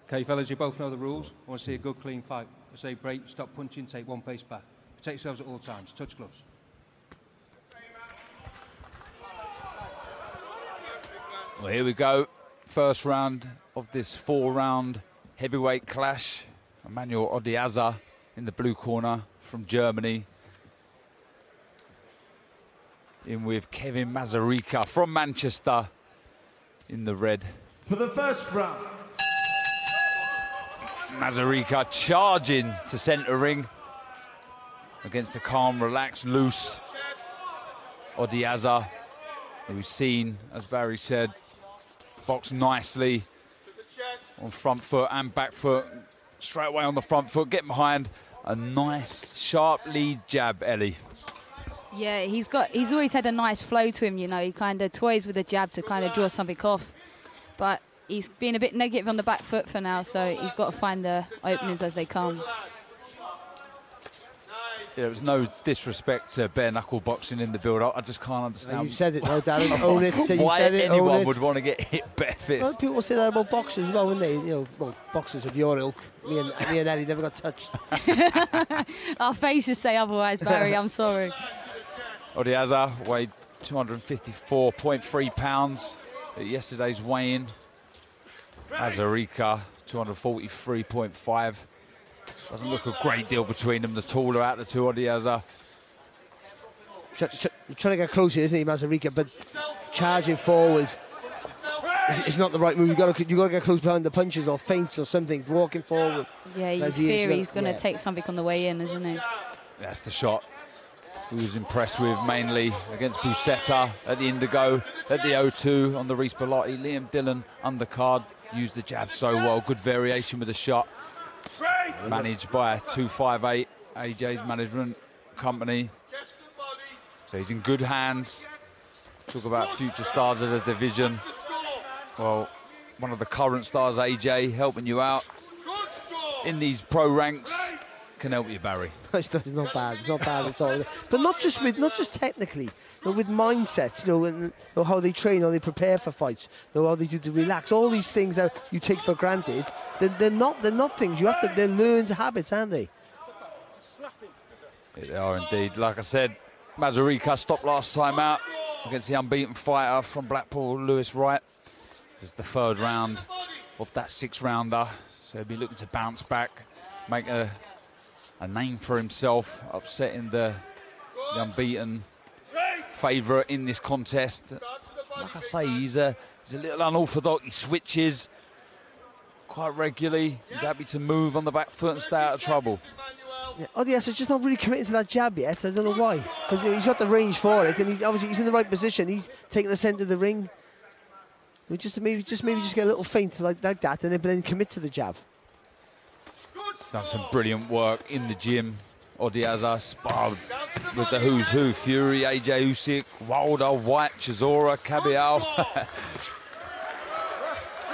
Okay, fellas, you both know the rules. I want to see a good, clean fight. I say break, stop punching, take one pace back. Protect yourselves at all times. Touch gloves. Well, here we go. First round of this 4-round heavyweight clash. Emanuel Odiase in the blue corner from Germany. In with Kevin Masirika from Manchester in the red. For the first round. Masirika charging to centre ring against a calm, relaxed, loose Odiase, who's seen, as Barry said, box nicely on front foot and back foot. Straight away on the front foot, get behind a nice, sharp lead jab, Ellie. Yeah, he's always had a nice flow to him, you know. He kind of toys with the jab to kind of draw something off. But he's been a bit negative on the back foot for now, so he's got to find the openings as they come. There was no disrespect to bare knuckle boxing in the build-up. I just can't understand. No, you said it, no, Darren. Own it. So why said it, anyone would want to get hit bare fist. Well, people say that about boxers as well, wouldn't they? You know, well, boxers of your ilk. Me and Eddie never got touched. Our faces say otherwise, Barry. I'm sorry. Odiase weighed 254.3 pounds at yesterday's weigh-in. Masirika 243.5. Doesn't look a great deal between them. The taller out the two, Odiase. Trying to get closer, isn't he, Masirika? But charging forward is not the right move. You've got to get close behind the punches or feints or something. Walking forward. Yeah, in theory, he's going to take something on the way in, isn't he? That's the shot he was impressed with, mainly against Buscetta at the Indigo, at the O2 on the Reece Bellotti. Liam Dillon, undercard, used the jab so well. Good variation with the shot. Managed by 258, AJ's management company. So he's in good hands. Talk about future stars of the division. Well, one of the current stars, AJ, helping you out in these pro ranks. Can help you, Barry. It's not bad. It's not bad at all. But not just technically, but with mindset. You know, and how they train, how they prepare for fights, how they do to relax. All these things that you take for granted, they're not things you have to. They're learned habits, aren't they? They are indeed. Like I said, Masirika stopped last time out against the unbeaten fighter from Blackpool, Lewis Wright. It's the third round of that 6-rounder, so he'll be looking to bounce back, make a name for himself, upsetting the unbeaten favourite in this contest. Like I say, he's a little unorthodox. He switches quite regularly. He's happy to move on the back foot and stay out of trouble. Yeah, Odiase is just not really committed to that jab yet. I don't know why, because he's got the range for it, and he's in the right position. He's taking the centre of the ring. We maybe just get a little feint like that, and then commit to the jab. Done some brilliant work in the gym. Odiase sparred with the who's who: Fury, AJ Usyk, Wilder, White, Chisora, Cabial.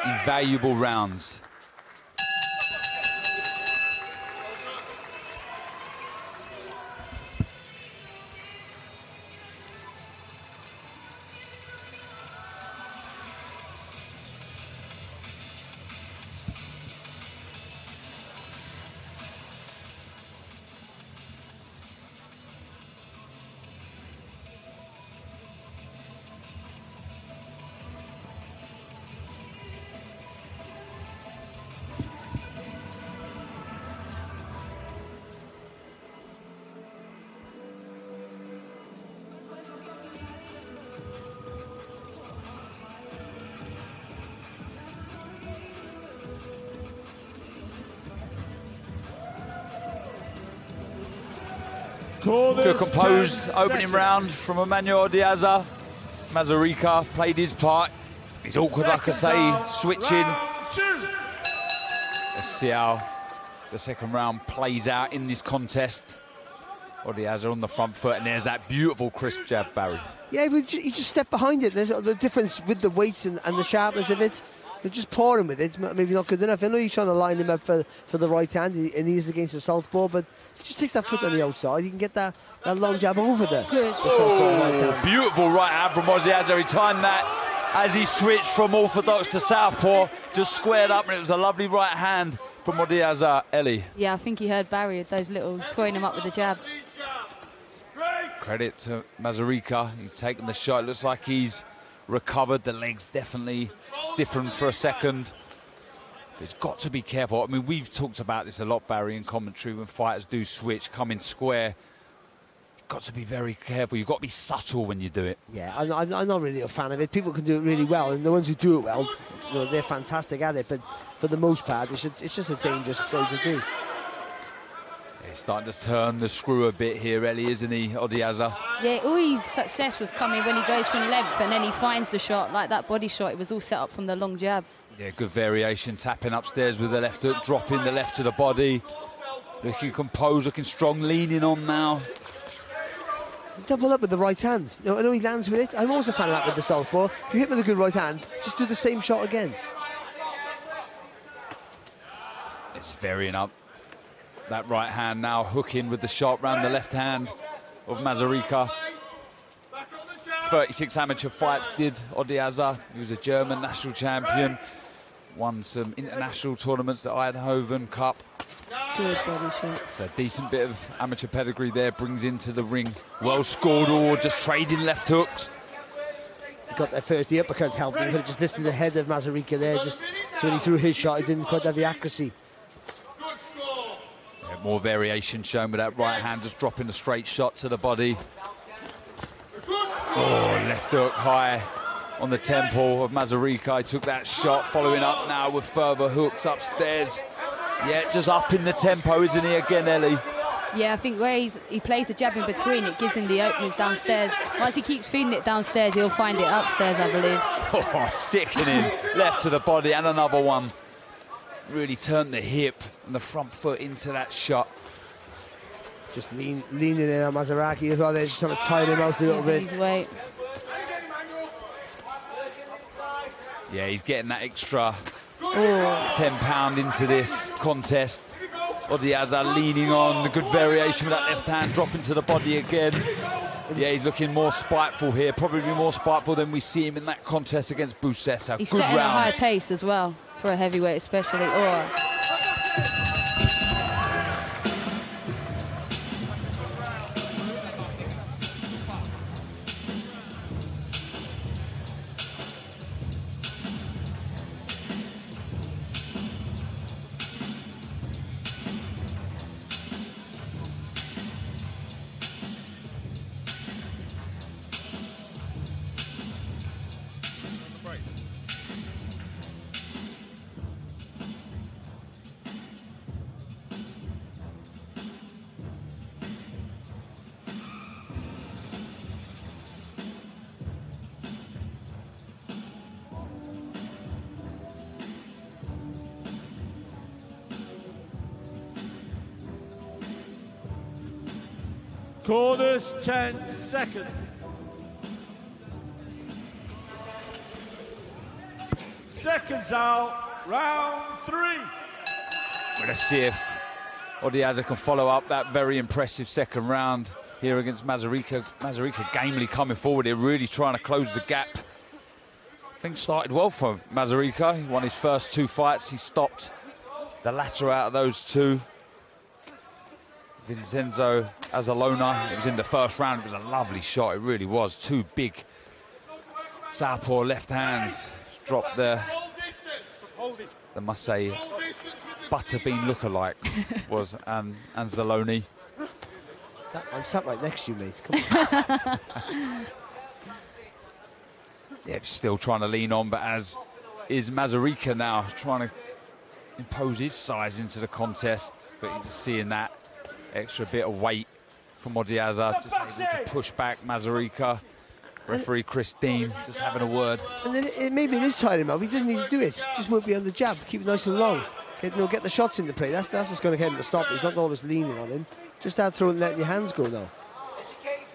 Invaluable rounds. Good composed opening round from Emanuel Odiase. Masirika played his part. He's awkward, like I say, switching. Let's see how the second round plays out in this contest. Odiase on the front foot, and there's that beautiful crisp jab, Barry. Yeah, he just stepped behind it. There's the difference with the weight and the sharpness of it. They're just pouring with it, maybe not good enough. I know you're trying to line him up for the right hand, and he is against the southpaw, but he just takes that foot on the outside. He can get that long jab over the southpaw right hand. Beautiful right hand from Odiase. He timed that as he switched from orthodox to southpaw, just squared up, and it was a lovely right hand from Odiase, Ellie. Yeah, I think he heard Barry with those little toying him up with the jab. Credit to Masirika. He's taken the shot. It looks like he's recovered. The legs definitely stiffened for a second. But he's got to be careful. I mean, we've talked about this a lot, Barry, in commentary, when fighters do switch, come in square. You've got to be very careful. You've got to be subtle when you do it. Yeah, I'm not really a fan of it. People can do it really well, and the ones who do it well, you know, they're fantastic at it. But for the most part, it's just a dangerous thing to do. He's starting to turn the screw a bit here, Ellie, isn't he, Odiase? Yeah, all his success was coming when he goes from length and then he finds the shot, like that body shot. It was all set up from the long jab. Yeah, good variation, tapping upstairs with the left hook, dropping the left to the body. Looking composed, looking strong, leaning on now. Double up with the right hand. You know, I know he lands with it. I'm always a fan of that with the southpaw. If you hit with a good right hand, just do the same shot again. It's varying up. That right hand now hooking with the shot round the left hand of Masirika. 36 amateur fights did Odiase. He was a German national champion. Won some international tournaments, the Eindhoven Cup. Good body shot. So a decent bit of amateur pedigree there, brings into the ring. Well scored, or just trading left hooks. He got there first, the uppercut helped him. He could have just lifted the head of Masirika there. Just so when he threw his shot, he didn't quite have the accuracy. More variation shown with that right hand, just dropping a straight shot to the body. Oh, left hook high on the temple of Masirika. He took that shot, following up now with further hooks upstairs. Yeah, just up in the tempo, isn't he, again, Ellie? Yeah, I think where he plays the jab in between, it gives him the openings downstairs. Once he keeps feeding it downstairs, he'll find it upstairs, I believe. Oh, sickening. Left to the body, and another one. Really turned the hip and the front foot into that shot. Just leaning in on Masirika as well. They're just trying to tire him out a little bit. His weight. Yeah, he's getting that extra 10 pound into this contest. Odiase leaning on, a good variation with that left hand, dropping to the body again. Yeah, he's looking more spiteful here, probably more spiteful than we see him in that contest against Busetta. He's good setting round. a high pace as well, for a heavyweight especially. Corners, 10 seconds. Seconds out, round 3. Let's see if Odiase can follow up that very impressive second round here against Masirika. Masirika gamely coming forward here, really trying to close the gap. Things started well for Masirika. He won his first 2 fights. He stopped the latter out of those 2. Vincenzo Azalona, it was in the first round. It was a lovely shot, it really was. 2 big southpaw left hands. Dropped the must say, butterbean lookalike was Anzalone. I'm sat right next to you, mate. Come on. Yeah, still trying to lean on, but as is Masirika now, trying to impose his size into the contest. But you're just seeing that extra bit of weight from Odiase, just able to push back Masirika. Referee Chris Dean just having a word. And then maybe it is tiring him out. He doesn't need to do it. Just won't be on the jab. Keep it nice and long. Get the shots into play. That's what's going to get him to stop. He's not all this leaning on him. Just start throwing and letting your hands go now.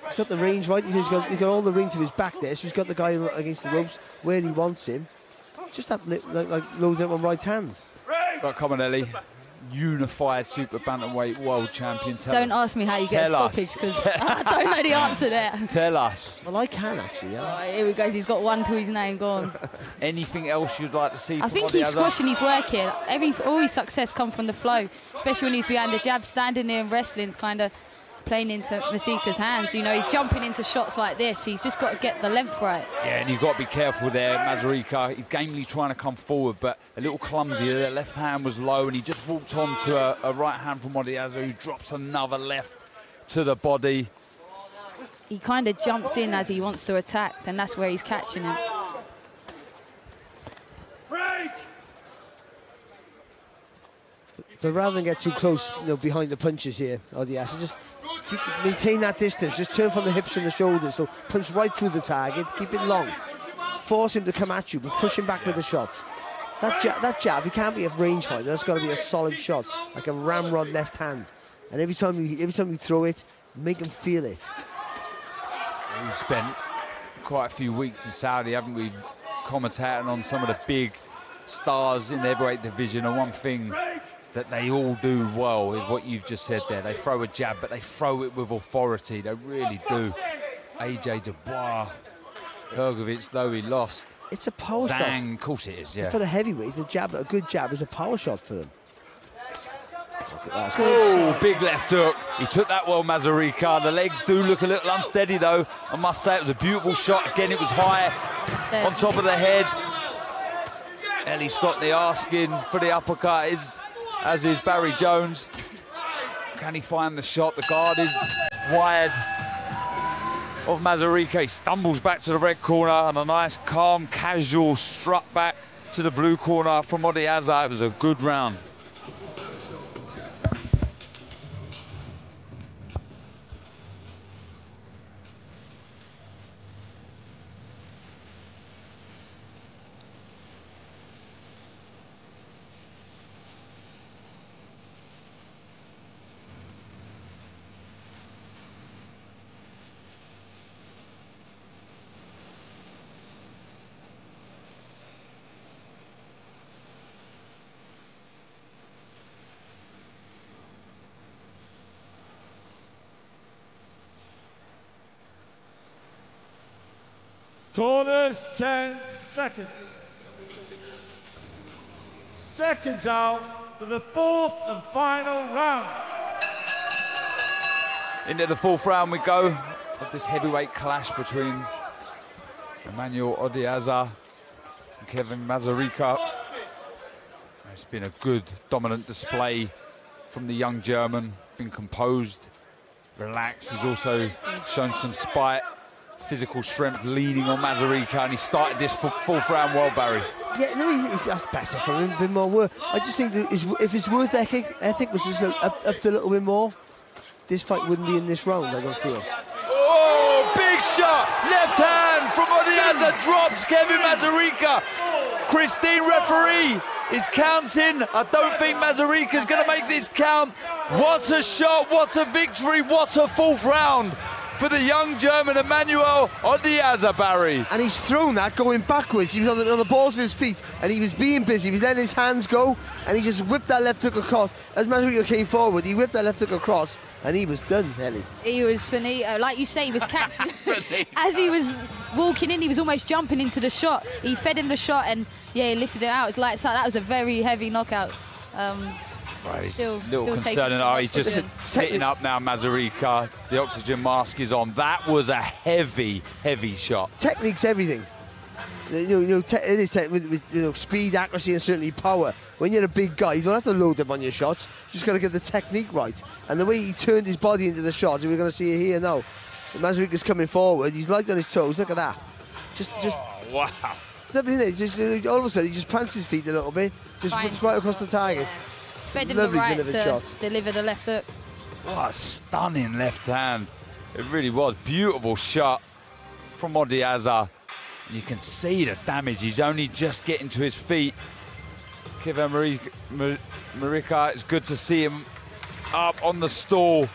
He's got the range right. He's got all the ring to his back there. So he's got the guy against the ropes where he wants him. just have like loading up on right hands. Right, Cominelli, unified super bantamweight world champion. Don't ask me how you get a stoppage, because I don't know the answer there. Tell us. Well, I can actually. Yeah. Oh, here he goes. He's got one to his name. Go on. Anything else you'd like to see? I think he's squashing his work here. All his success comes from the flow, especially when he's behind the jab. Standing there and wrestling's kind of playing into Masirika's hands. You know, he's jumping into shots like this. He's just got to get the length right. Yeah, and you've got to be careful there. Masirika, he's gamely trying to come forward, but a little clumsy. The left hand was low, and he just walked onto a right hand from Odiase, who drops another left to the body. He kind of jumps in as he wants to attack, and that's where he's catching him. Break! But rather than get too close, behind the punches here, Odiase, just maintain that distance. Just turn from the hips and the shoulders. So punch right through the target. Keep it long. Force him to come at you, but push him back with the shots. That jab, he can't be a range fighter. That's got to be a solid shot, like a ramrod left hand. And every time you throw it, make him feel it. We've spent quite a few weeks in Saudi, haven't we, commentating on some of the big stars in the heavyweight division, and one thing that they all do well is what you've just said there. They throw a jab, but they throw it with authority. They really do. AJ Dubois, Hrgovic, though he lost. It's a power shot. Of course it is, yeah. For the heavyweight, a good jab is a power shot for them. Oh, big left hook. He took that well, Masirika. The legs do look a little unsteady, though. I must say, it was a beautiful shot. Again, it was high on top of the head. Ellie Scotney asking for the uppercut, as is Barry Jones. Can he find the shot? The guard is wide of Masirika. He stumbles back to the red corner, and a nice, calm, casual strut back to the blue corner from Odiase. It was a good round. Corners, 10 seconds. Seconds out for the fourth and final round. Into the fourth round we go of this heavyweight clash between Emanuel Odiase and Kevin Masirika. It's been a good dominant display from the young German, been composed, relaxed. He's also shown some spite, physical strength leading on Masirika, and he started this fourth round well, Barry. Yeah, no, that's better for him, a bit more work. I just think that if his work ethic was just up to a little bit more, this fight wouldn't be in this round, I don't feel. Oh, big shot! Left hand from Odiase, drops Kevin Masirika. Christine, referee, is counting. I don't think Masirika's going to make this count. What a shot, what a victory, what a fourth round for the young German Emanuel Odiase, Barry. And he's thrown that going backwards. He was on the balls of his feet, and he was being busy. He was letting his hands go, and he just whipped that left hook across. As Masirika came forward, he whipped that left hook across, and he was done, Ellie. He was finito. Like you say, he was catching. As he was walking in, he was almost jumping into the shot. He fed him the shot, and yeah, he lifted it out. It's like that was a very heavy knockout. Right, still concerning. Oh, he's just sitting up now, Masirika. The oxygen mask is on. That was a heavy, heavy shot. Technique's everything. It is with speed, accuracy, and certainly power. When you're a big guy, you don't have to load them on your shots. You just got to get the technique right. And the way he turned his body into the shot, we're going to see it here now. Masirika's coming forward. He's light on his toes. Look at that. Just wow. Just all of a sudden, he just plants his feet a little bit. Just whips right across the target. Yeah. Fed him the right to deliver the left hook. What a stunning left hand. It really was. Beautiful shot from Odiase. You can see the damage. He's only just getting to his feet. Kevin Masirika, it's good to see him up on the stall.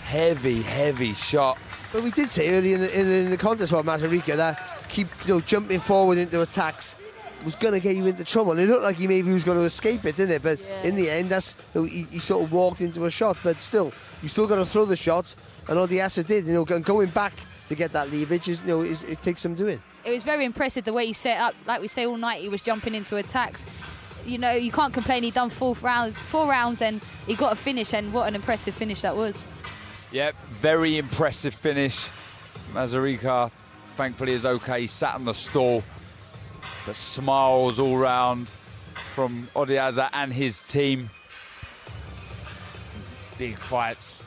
Heavy, heavy shot. But we did say early in the contest about Masirika that keep jumping forward into attacks. was going to get you into trouble. And it looked like he maybe was going to escape it, didn't it? But in the end, he sort of walked into a shot. But still, you still got to throw the shots, and Odiase did. And going back to get that leverage it takes some doing. It was very impressive the way he set up. Like we say all night, he was jumping into attacks. You know, you can't complain. He done four rounds, and he got a finish. And what an impressive finish that was. Yep, very impressive finish. Masirika, thankfully, is okay. He sat on the stall. The smiles all round from Odiase and his team. Big fights.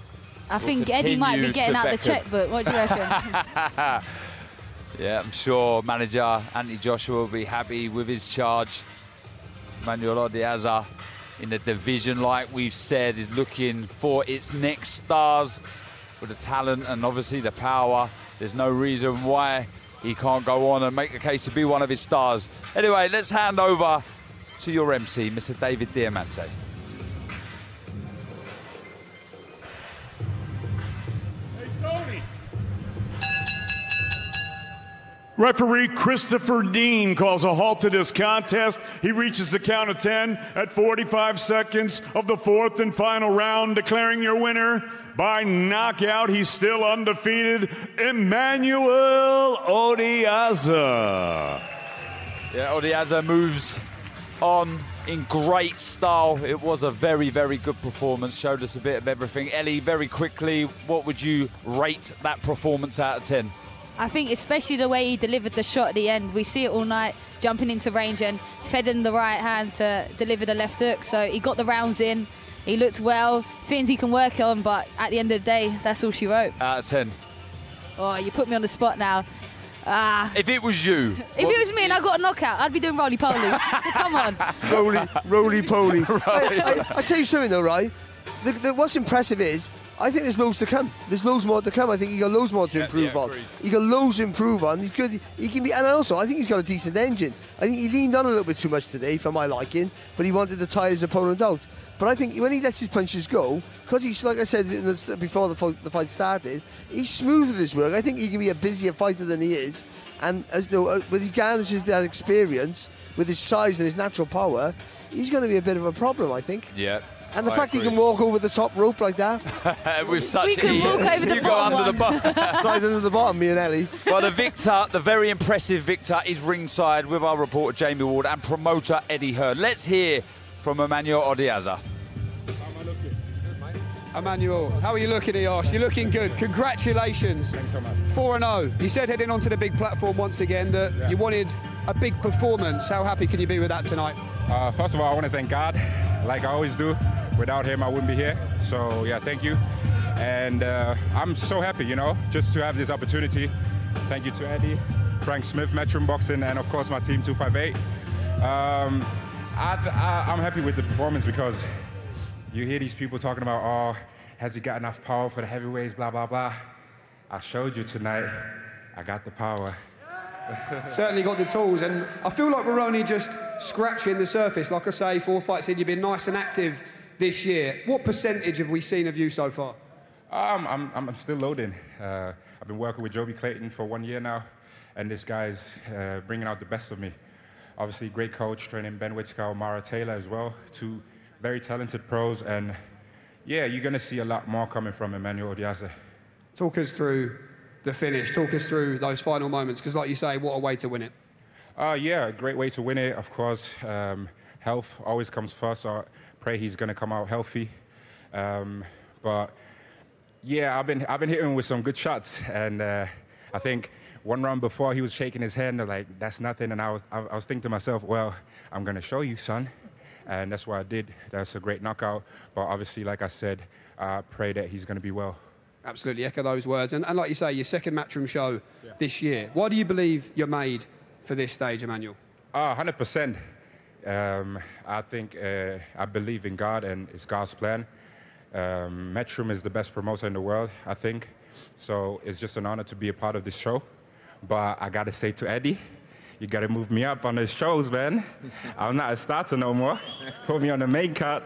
I think Eddie might be getting out the checkbook. What do you reckon? Yeah, I'm sure manager Anthony Joshua will be happy with his charge. Emanuel Odiase in the division, like we've said, is looking for its next stars with the talent and obviously the power. There's no reason why he can't go on and make a case to be one of his stars. Anyway, let's hand over to your MC, Mr. David Diamante. Hey, Tony. Referee Christopher Dean calls a halt to this contest. He reaches the count of 10 at 45 seconds of the fourth and final round, declaring your winner by knockout. He's still undefeated, Emanuel Odiase. Yeah, Odiase moves on in great style. It was a very, very good performance. Showed us a bit of everything. Ellie, very quickly, what would you rate that performance out of 10? I think especially the way he delivered the shot at the end. We see it all night, jumping into range and fed him the right hand to deliver the left hook. So he got the rounds in. He looked well, things he can work on, but at the end of the day, that's all she wrote. Out of 10. Oh, you put me on the spot now. If it was you. If it was me and I got a knockout, I'd be doing roly-poly. Come on. Roly-poly. I tell you something though, right? What's impressive is, I think there's loads to come. There's loads more to come. I think he got loads more to improve on. He got loads to improve on. He's good. He can be, and also I think he's got a decent engine. I think he leaned on a little bit too much today, for my liking, but he wanted to tire his opponent out. But I think when he lets his punches go, because he's, like I said before the fight started, he's smooth with his work. I think he can be a busier fighter than he is. And as when he garnishes that experience with his size and his natural power, he's going to be a bit of a problem, I think. Yeah. And the fact he can walk over the top rope like that. With such we can walk over the you bottom go under the bottom. Slide under the bottom, me and Ellie. Well, the victor, the very impressive victor, is ringside with our reporter Jamie Ward and promoter Eddie Hearn. Let's hear from Emanuel Odiase. Emanuel, how are you looking, Odiase? You're looking good. Congratulations. Thanks so much. 4-0. You said heading onto the big platform once again that you wanted a big performance. How happy can you be with that tonight? First of all, I want to thank God, like I always do. Without him, I wouldn't be here. So, yeah, thank you. And I'm so happy, you know, just to have this opportunity. Thank you to Eddie, Frank Smith, Matchroom Boxing, and, of course, my team, 258. I'm happy with the performance because you hear these people talking about, oh, has he got enough power for the heavyweights, blah, blah, blah. I showed you tonight. I got the power. Certainly got the tools, and I feel like we're only just scratching the surface. Like I say, 4 fights in, you've been nice and active this year. What percentage have we seen of you so far? I'm still loading. I've been working with Joby Clayton for 1 year now, and this guy's bringing out the best of me. Obviously, great coach, training Ben Whitskow, Mara Taylor as well, 2 very talented pros, and yeah, you're going to see a lot more coming from Emanuel Odiase. Talk us through the finish. Talk us through those final moments, because like you say, what a way to win it. Yeah, a great way to win it, of course. Health always comes first, so I pray he's going to come out healthy. But yeah, I've been hitting him with some good shots, and I think one round before he was shaking his head, and like, that's nothing, and I was thinking to myself, well, I'm going to show you, son. And that's what I did. That's a great knockout. But obviously, like I said, I pray that he's going to be well. Absolutely, echo those words. And like you say, your second Matchroom show this year. Why do you believe you're made for this stage, Emanuel? 100%. I think I believe in God, and it's God's plan. Matchroom is the best promoter in the world, I think. So it's just an honor to be a part of this show. But I got to say to Eddie, you got to move me up on the shows, man. I'm not a starter no more. Put me on the main card.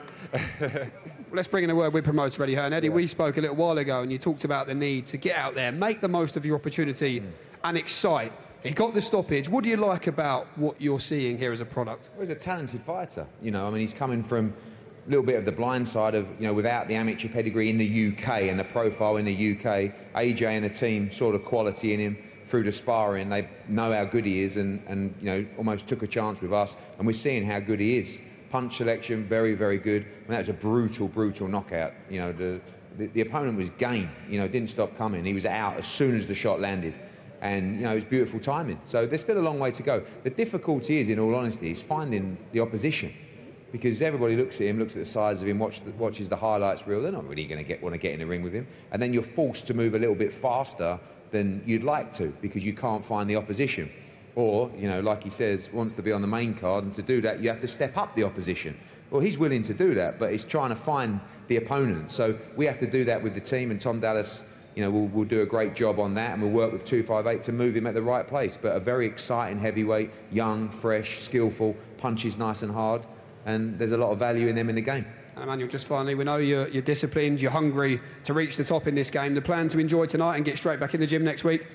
Let's bring in a word with promoter Eddie Hearn. Eddie, we spoke a little while ago, and you talked about the need to get out there, make the most of your opportunity, and excite. He got the stoppage. What do you like about what you're seeing here as a product? Well, he's a talented fighter. You know, I mean, he's coming from a little bit of the blind side of, you know, without the amateur pedigree in the UK and the profile in the UK. AJ and the team saw the quality in him through the sparring. They know how good he is and you know, almost took a chance with us. And we're seeing how good he is. Punch selection, very, very good. I mean, that was a brutal, brutal knockout. You know, the opponent was game. You know, didn't stop coming. He was out as soon as the shot landed. And, you know, it was beautiful timing. So there's still a long way to go. The difficulty is, in all honesty, is finding the opposition. Because everybody looks at him, looks at the size of him, watches the highlights reel. They're not really going to want to get in the ring with him. And then you're forced to move a little bit faster than you'd like to because you can't find the opposition. Or, you know, like he says, wants to be on the main card, and to do that, you have to step up the opposition. Well, he's willing to do that, but he's trying to find the opponent. So we have to do that with the team, and Tom Dallas, you know, we'll do a great job on that, and we'll work with 258 to move him at the right place. But a very exciting heavyweight, young, fresh, skillful, punches nice and hard, and there's a lot of value in them in the game. And Emanuel, just finally, we know you're disciplined, you're hungry to reach the top in this game. The plan to enjoy tonight and get straight back in the gym next week?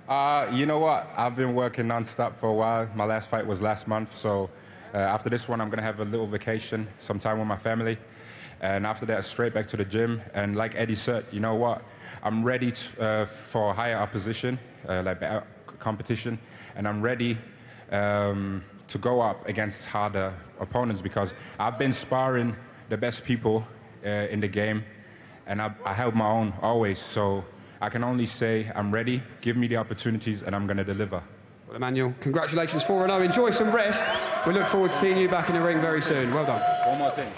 You know what? I've been working non-stop for a while. My last fight was last month, so after this one, I'm going to have a little vacation, some time with my family. And after that, straight back to the gym. And like Eddie said, you know what? I'm ready for higher opposition, like better competition. And I'm ready to go up against harder opponents because I've been sparring the best people in the game. And I held my own always. So I can only say I'm ready. Give me the opportunities and I'm going to deliver. Well, Emanuel, congratulations, 4-0. Enjoy some rest. We look forward to seeing you back in the ring very soon. Well done. One more thing.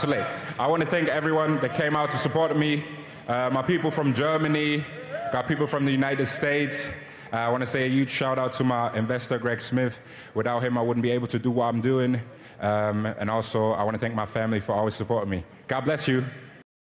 Too late. I want to thank everyone that came out to support me. My people from Germany, got people from the United States. I want to say a huge shout out to my investor, Greg Smith. Without him, I wouldn't be able to do what I'm doing. And also, I want to thank my family for always supporting me. God bless you.